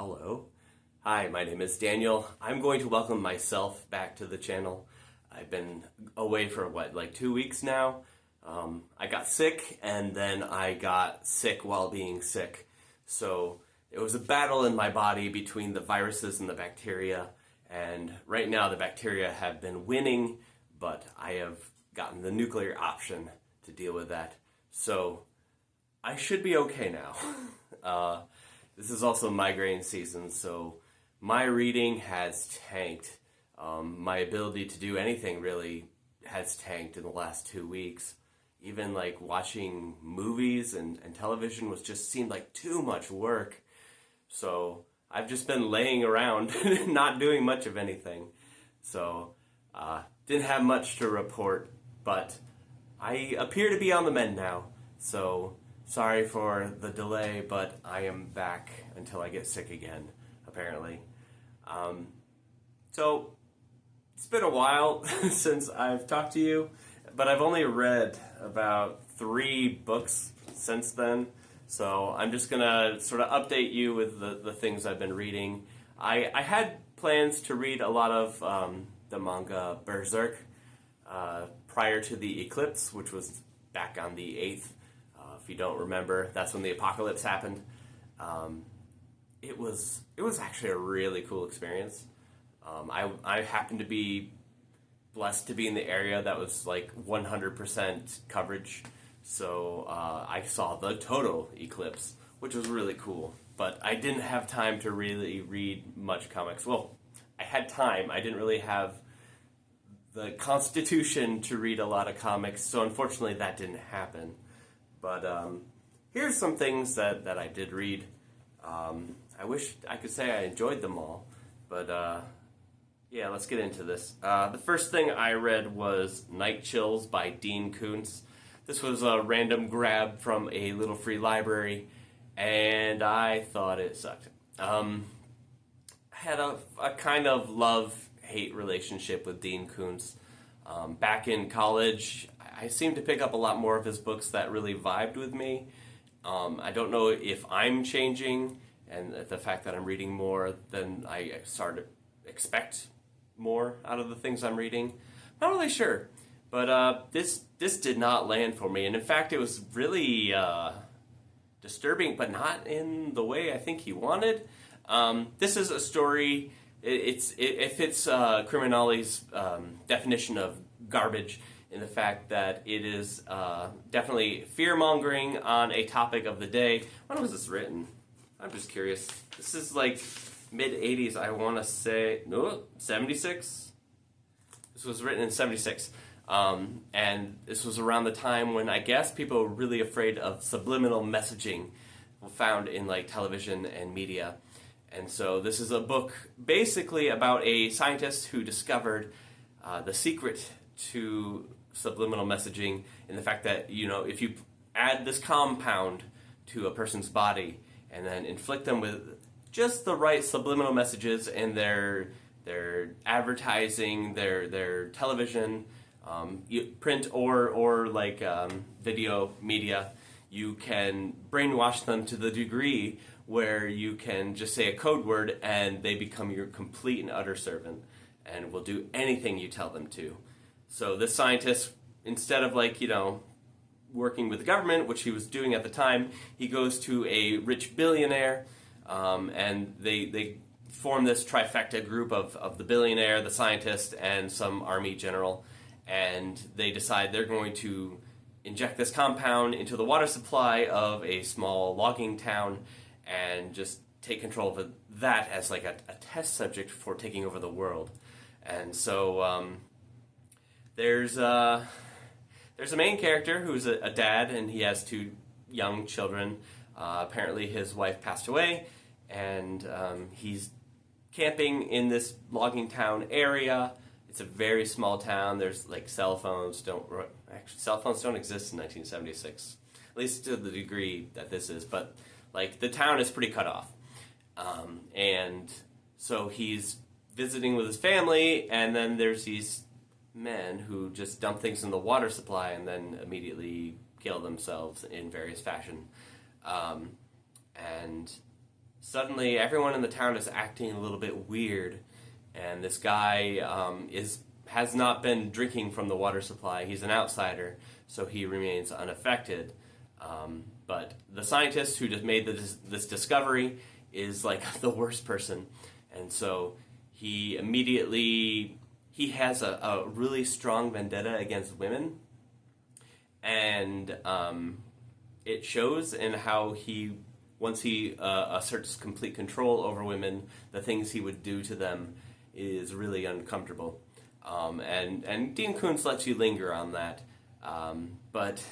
Hello. Hi, my name is Daniel. I'm going to welcome myself back to the channel. I've been away for like 2 weeks now. I got sick and then I got sick while being sick. So it was a battle in my body between the viruses and the bacteria. And right now the bacteria have been winning, but I have gotten the nuclear option to deal with that. So I should be okay now. This is also migraine season, so my reading has tanked. My ability to do anything really has tanked in the last 2 weeks. Even like watching movies and television seemed like too much work. So I've just been laying around, not doing much of anything. So didn't have much to report, but I appear to be on the mend now. So sorry for the delay, but I am back until I get sick again, apparently. So it's been a while since I've talked to you, but I've only read about 3 books since then. So I'm just going to sort of update you with the things I've been reading. I had plans to read a lot of the manga Berserk prior to the eclipse, which was back on the 8th. If you don't remember, that's when the apocalypse happened. It was actually a really cool experience. I happened to be blessed to be in the area that was like 100% coverage, so I saw the total eclipse, which was really cool. But I didn't have time to really read much comics. Well, I had time. I didn't really have the constitution to read a lot of comics, so unfortunately that didn't happen. But here's some things that I did read. I wish I could say I enjoyed them all, but yeah, let's get into this. The first thing I read was Night Chills by Dean Koontz. This was a random grab from a little free library, and I thought it sucked. I had a kind of love-hate relationship with Dean Koontz. Back in college, I seemed to pick up a lot more of his books that really vibed with me. I don't know if I'm changing, and the fact that I'm reading more than I started to expect more out of the things I'm reading. Not really sure, but this did not land for me, and in fact, it was really disturbing, but not in the way I think he wanted. This is a story. It fits Criminali's definition of garbage in the fact that it is definitely fear-mongering on a topic of the day. When was this written? I'm just curious. This is like mid-80s, I want to say. No, 76? This was written in 76. And this was around the time when I guess people were really afraid of subliminal messaging found in like television and media. And so this is a book basically about a scientist who discovered the secret to subliminal messaging in the fact that, you know, if you add this compound to a person's body and then inflict them with just the right subliminal messages in their advertising, their television, print or like video media, you can brainwash them to the degree where you can just say a code word and they become your complete and utter servant and will do anything you tell them to. So this scientist, instead of like, you know, working with the government, which he was doing at the time, he goes to a rich billionaire, and they form this trifecta group of the billionaire, the scientist, and some army general, and they decide they're going to inject this compound into the water supply of a small logging town and just take control of that as like a test subject for taking over the world. And so there's a main character who's a dad, and he has 2 young children. Apparently his wife passed away, and he's camping in this logging town area. It's a very small town. There's like cell phones don't exist in 1976, at least to the degree that this is, but like the town is pretty cut off. And so he's visiting with his family, and then there's these men who just dump things in the water supply and then immediately kill themselves in various fashion. And suddenly everyone in the town is acting a little bit weird, and this guy has not been drinking from the water supply. He's an outsider, so he remains unaffected. But the scientist who just made this discovery is like the worst person, and so he immediately he has a really strong vendetta against women, and it shows in how he once he asserts complete control over women, the things he would do to them is really uncomfortable. And Dean Koontz lets you linger on that, but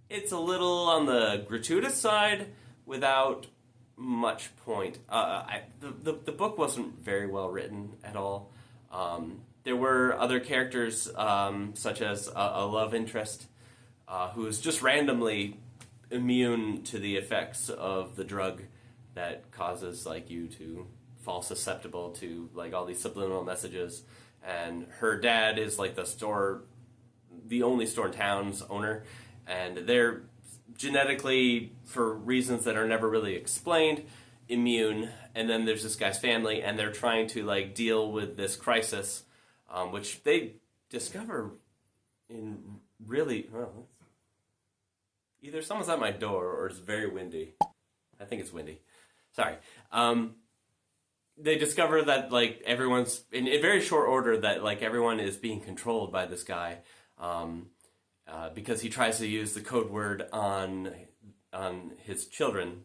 it's a little on the gratuitous side without much point. The book wasn't very well written at all. There were other characters, such as a love interest who is just randomly immune to the effects of the drug that causes like you to fall susceptible to like all these subliminal messages. And her dad is like the only store in town's owner, and they're genetically, for reasons that are never really explained, immune. And then there's this guy's family, and they're trying to like deal with this crisis, which they discover in really well. Either someone's at my door or it's very windy. I think it's windy. Sorry. They discover that like everyone's in very short order that like everyone is being controlled by this guy. Because he tries to use the code word on his children,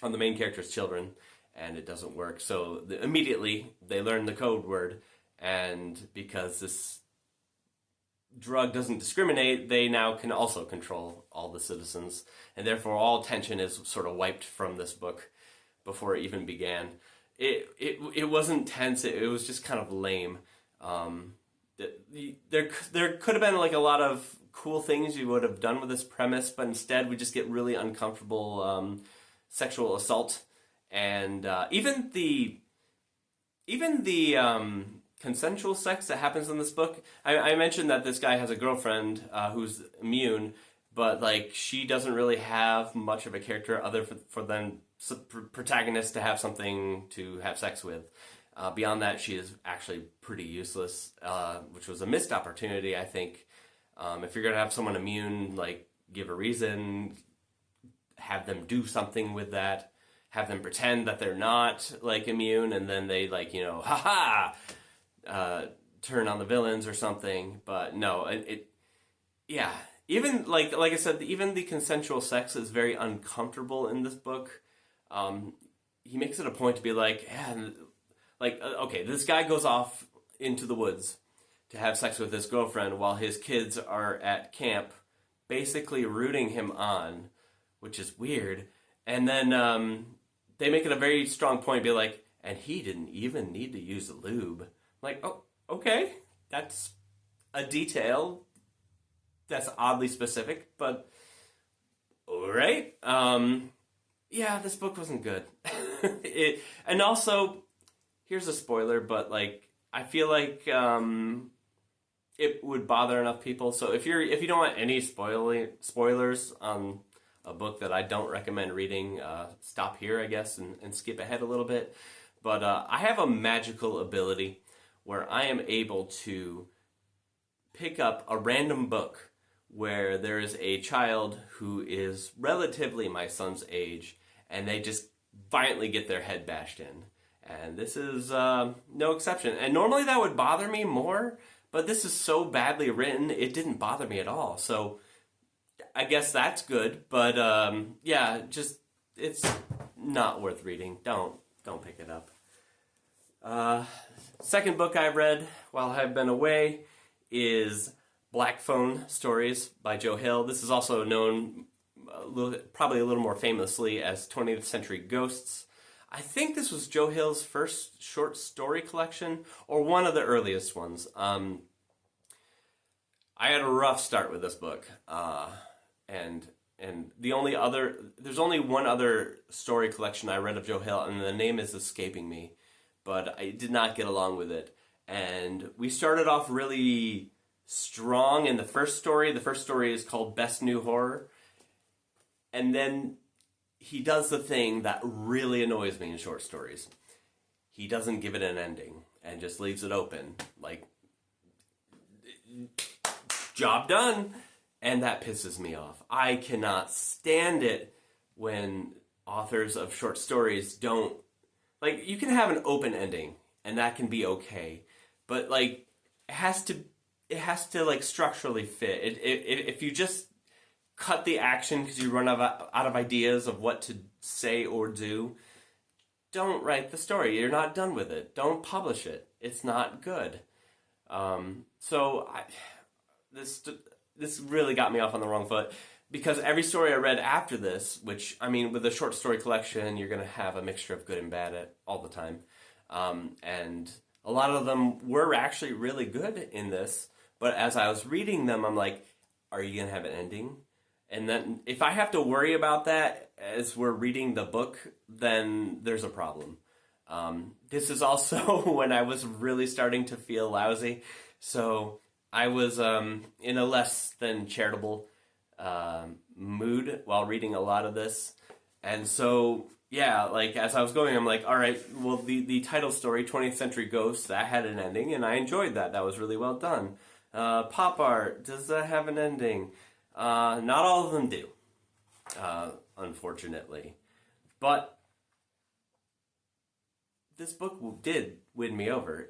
on the main character's children, and it doesn't work. So immediately they learn the code word, and because this drug doesn't discriminate, they now can also control all the citizens, and therefore all tension is sort of wiped from this book before it even began. It wasn't tense. It was just kind of lame. There could have been like a lot of cool things you would have done with this premise, but instead we just get really uncomfortable sexual assault, and even the consensual sex that happens in this book. I mentioned that this guy has a girlfriend who's immune, but like she doesn't really have much of a character other for than protagonist to have something to have sex with. Beyond that, she is actually pretty useless, which was a missed opportunity, I think. If you're going to have someone immune, like, give a reason, have them do something with that, have them pretend that they're not, like, immune, and then they, like, turn on the villains or something. But no, yeah. Even, like I said, even the consensual sex is very uncomfortable in this book. He makes it a point to be like, yeah, okay, this guy goes off into the woods to have sex with his girlfriend while his kids are at camp, basically rooting him on, which is weird. And then they make it a very strong point to be like, and he didn't even need to use the lube. I'm like, oh, okay, that's a detail that's oddly specific, but all right. Yeah, this book wasn't good. And also, here's a spoiler, but like I feel like it would bother enough people. So if you don't want any spoilers on a book that I don't recommend reading, stop here, I guess, and skip ahead a little bit. But I have a magical ability where I am able to pick up a random book where there is a child who is relatively my son's age, and they just violently get their head bashed in. And this is no exception. And normally that would bother me more, but this is so badly written, it didn't bother me at all. So I guess that's good. But yeah, just it's not worth reading. Don't pick it up. Second book I read while I've been away is Black Phone Stories by Joe Hill. This is also known probably a little more famously as 20th Century Ghosts. I think this was Joe Hill's first short story collection, or one of the earliest ones. I had a rough start with this book, and there's only one other story collection I read of Joe Hill, and the name is escaping me, but I did not get along with it. And we started off really strong in the first story. The first story is called Best New Horror, and then he does the thing that really annoys me in short stories. He doesn't give it an ending and just leaves it open. Like, job done. And that pisses me off. I cannot stand it when authors of short stories don't, like, you can have an open ending and that can be okay, but like it has to like structurally fit. If you just cut the action because you run out of ideas of what to say or do, don't write the story. You're not done with it. Don't publish it. It's not good. So this really got me off on the wrong foot, because every story I read after this, which, I mean, with a short story collection, you're going to have a mixture of good and bad all the time. And a lot of them were actually really good in this, but as I was reading them, I'm like, are you going to have an ending? And then if I have to worry about that as we're reading the book, then there's a problem. This is also when I was really starting to feel lousy. So I was in a less than charitable mood while reading a lot of this. And so, yeah, like as I was going, I'm like, all right, well, the title story, 20th Century Ghosts, that had an ending, and I enjoyed that. That was really well done. Pop art, does that have an ending? Not all of them do, unfortunately. But this book did win me over,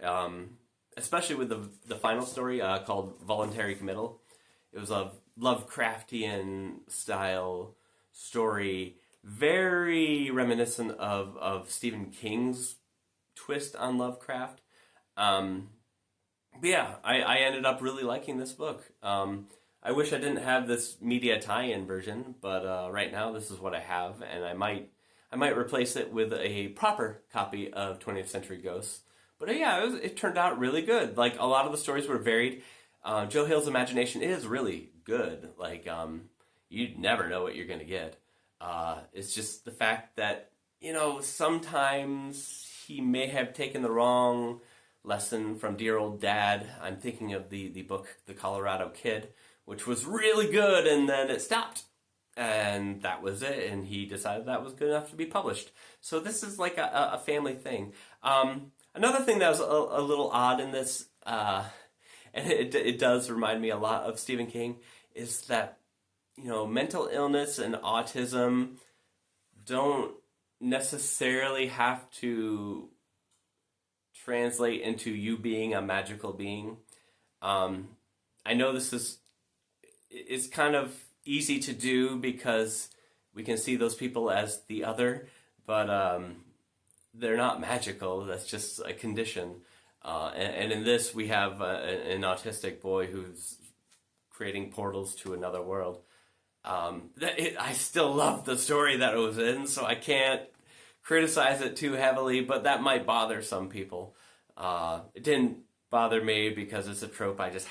especially with the final story called Voluntary Committal. It was a Lovecraftian style story, very reminiscent of Stephen King's twist on Lovecraft. But yeah, I ended up really liking this book. I wish I didn't have this media tie-in version, but right now this is what I have, and I might replace it with a proper copy of 20th Century Ghosts. But yeah, it turned out really good. Like, a lot of the stories were varied. Joe Hill's imagination is really good. Like, you never know what you're going to get. It's just the fact that, sometimes he may have taken the wrong lesson from Dear Old Dad. I'm thinking of the book, The Colorado Kid, which was really good, and then it stopped. And that was it, and he decided that was good enough to be published. So this is like a family thing. Another thing that was a little odd in this, and it does remind me a lot of Stephen King, is that, mental illness and autism don't necessarily have to translate into you being a magical being. I know this is kind of easy to do because we can see those people as the other, but they're not magical. That's just a condition. And in this, we have an autistic boy who's creating portals to another world. I still love the story that it was in, so I can't criticize it too heavily, but that might bother some people. It didn't bother me because it's a trope I just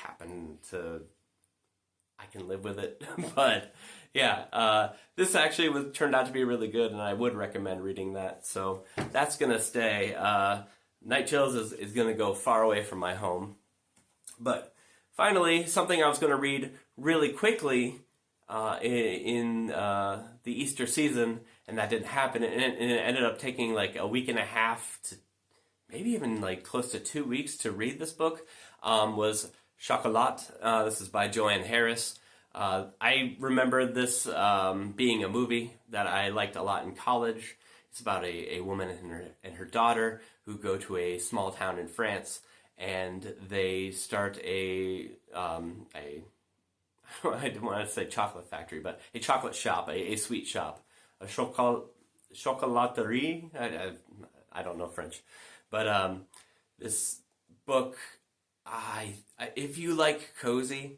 I can live with it. But yeah, this actually turned out to be really good, and I would recommend reading that. So that's going to stay. Night Chills is going to go far away from my home. But finally, something I was going to read really quickly in the Easter season, and that didn't happen, and it ended up taking like a week and a half to maybe even like close to 2 weeks to read this book, was Chocolat. This is by Joanne Harris. I remember this being a movie that I liked a lot in college. It's about a woman and her daughter who go to a small town in France, and they start I don't want to say chocolate factory, but a chocolate shop, a sweet shop, a chocolaterie. I don't know French, but this book, if you like cozy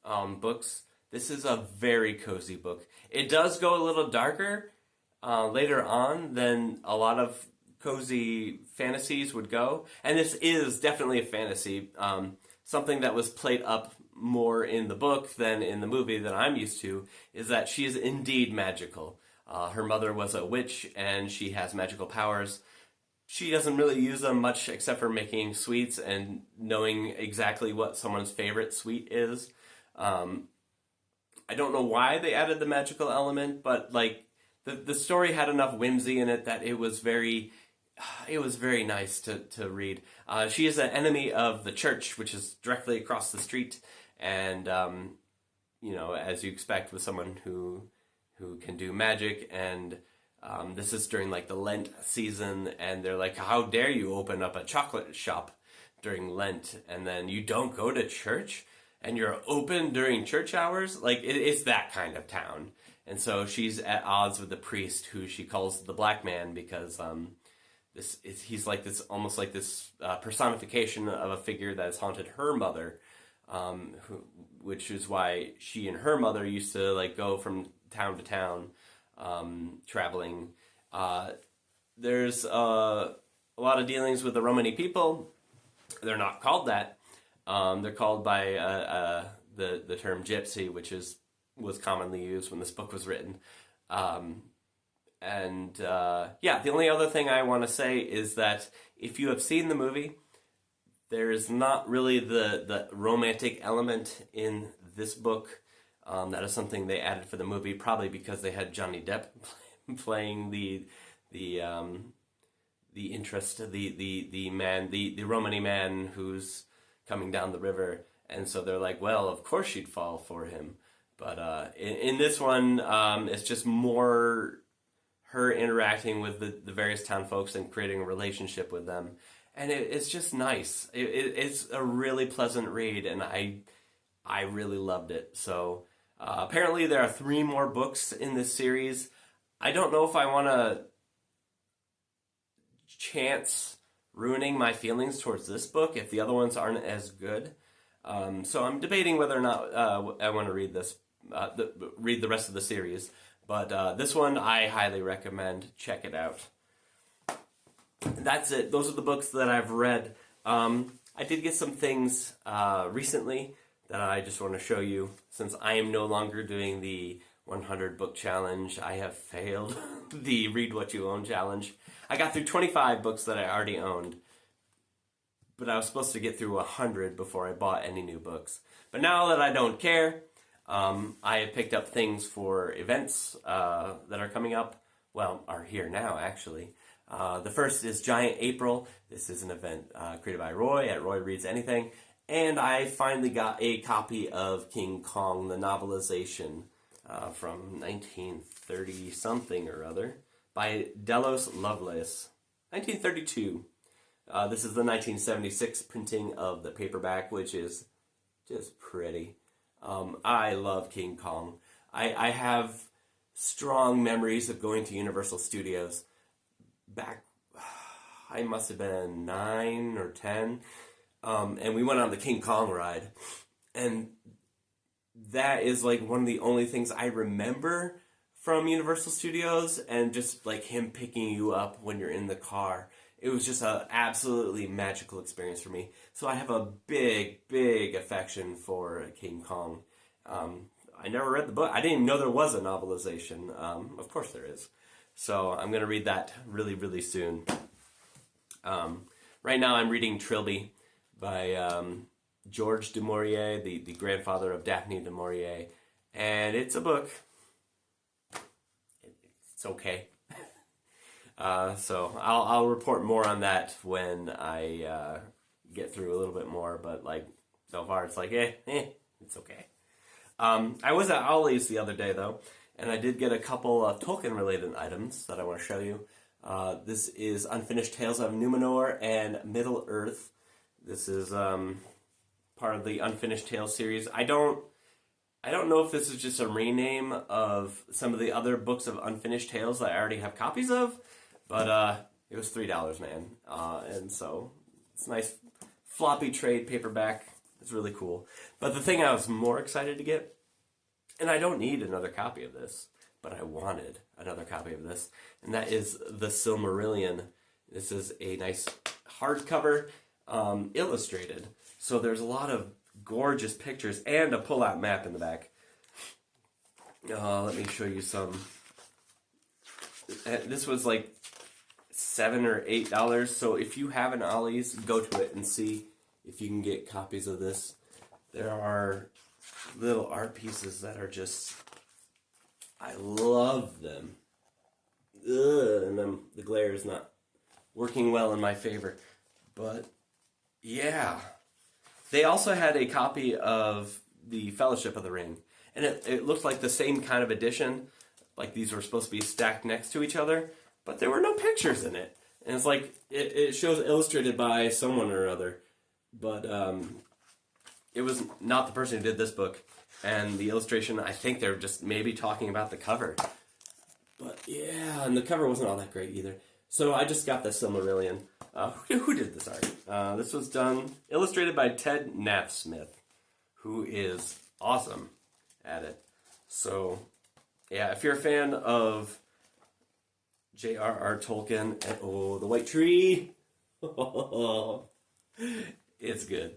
books, this is a very cozy book. It does go a little darker later on than a lot of cozy fantasies would go, and this is definitely a fantasy. Something that was played up more in the book than in the movie that I'm used to is that she is indeed magical. Her mother was a witch, and she has magical powers. She doesn't really use them much except for making sweets and knowing exactly what someone's favorite sweet is. I don't know why they added the magical element, but like the story had enough whimsy in it that it was very nice to read. She is an enemy of the church, which is directly across the street, and as you expect with someone who can do magic, and this is during like the Lent season, and they're like, "How dare you open up a chocolate shop during Lent, and then you don't go to church, and you're open during church hours?" Like it's that kind of town, and so she's at odds with the priest, who she calls the Black Man, because he's like this, almost like this personification of a figure that has haunted her mother, which is why she and her mother used to like go from town to town, traveling. There's a lot of dealings with the Romani people. They're not called that. They're called by the term gypsy, which was commonly used when this book was written. The only other thing I want to say is that if you have seen the movie, there is not really the romantic element in this book. That is something they added for the movie, probably because they had Johnny Depp playing the interest, the man, the Romani man who's coming down the river, and so they're like, well, of course she'd fall for him. But in this one, it's just more her interacting with the various town folks and creating a relationship with them. And it's just nice. It's a really pleasant read, and I really loved it. So apparently there are 3 more books in this series. I don't know if I want to chance ruining my feelings towards this book if the other ones aren't as good. So I'm debating whether or not I want to read this, read the rest of the series. But this one I highly recommend. Check it out. That's it. Those are the books that I've read. I did get some things recently that I just want to show you. Since I am no longer doing the 100 book challenge, I have failed the Read What You Own challenge. I got through 25 books that I already owned, but I was supposed to get through 100 before I bought any new books. But now that I don't care, I have picked up things for events that are coming up. Well, are here now, actually. The first is Giant April. This is an event created by Roy at Roy Reads Anything. And I finally got a copy of King Kong, the novelization from 1930-something or other by Delos Lovelace. 1932. This is the 1976 printing of the paperback, which is just pretty. I love King Kong. I have strong memories of going to Universal Studios back, I must have been 9 or 10, and we went on the King Kong ride, and that is like one of the only things I remember from Universal Studios, and just like him picking you up when you're in the car. It was just an absolutely magical experience for me. So I have a big, big affection for King Kong. I never read the book. I didn't even know there was a novelization. Of course there is. So I'm going to read that really, really soon. Right now I'm reading Trilby by George du Maurier, the grandfather of Daphne du Maurier. And it's a book. It's okay. So I'll report more on that when I get through a little bit more. But like so far it's like, it's okay. I was at Ollie's the other day, though, and I did get a couple of Tolkien-related items that I want to show you. This is Unfinished Tales of Numenor and Middle-earth. This is part of the Unfinished Tales series. I don't know if this is just a rename of some of the other books of Unfinished Tales that I already have copies of, but it was $3, man. And so it's a nice floppy trade paperback. It's really cool. But the thing I was more excited to get, and I don't need another copy of this, but I wanted another copy of this, and that is the Silmarillion. This is a nice hardcover, illustrated. So there's a lot of gorgeous pictures and a pull-out map in the back. Let me show you some. This was like $7 or $8. So if you have an Ollie's, go to it and see if you can get copies of this. There are little art pieces that are just, I love them. and the glare is not working well in my favor. But yeah, they also had a copy of the Fellowship of the Ring, and it looked like the same kind of edition. Like these were supposed to be stacked next to each other, but there were no pictures in it. And it's like it shows illustrated by someone or other, but it was not the person who did this book. And the illustration, I think they're just maybe talking about the cover. But yeah, and the cover wasn't all that great either. So I just got the Silmarillion. Who did this art? This was illustrated by Ted Nathsmith, who is awesome at it. So yeah, if you're a fan of J.R.R. Tolkien, and the White Tree, it's good.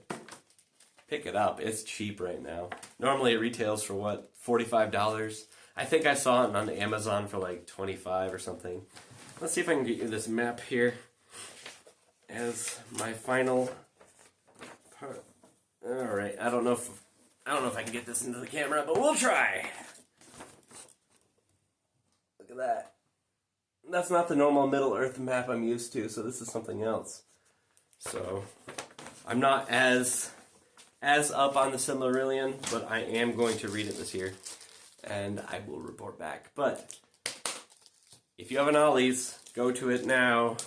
Pick it up. It's cheap right now. Normally it retails for what, $45? I think I saw it on Amazon for like $25 or something. Let's see if I can get you this map here as my final part. All right. I don't know if I can get this into the camera, but we'll try. Look at that. That's not the normal Middle Earth map I'm used to, so this is something else. So I'm not as up on the Silmarillion, but I am going to read it this year, and I will report back. But if you have an Ollie's, go to it now.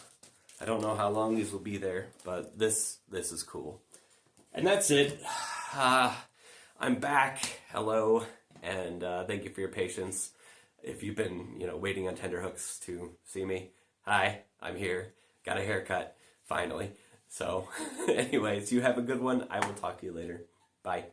I don't know how long these will be there, but this is cool. And that's it. I'm back. Hello, and thank you for your patience. If you've been, waiting on tenterhooks to see me, hi, I'm here. Got a haircut, finally. So, anyways, you have a good one. I will talk to you later. Bye.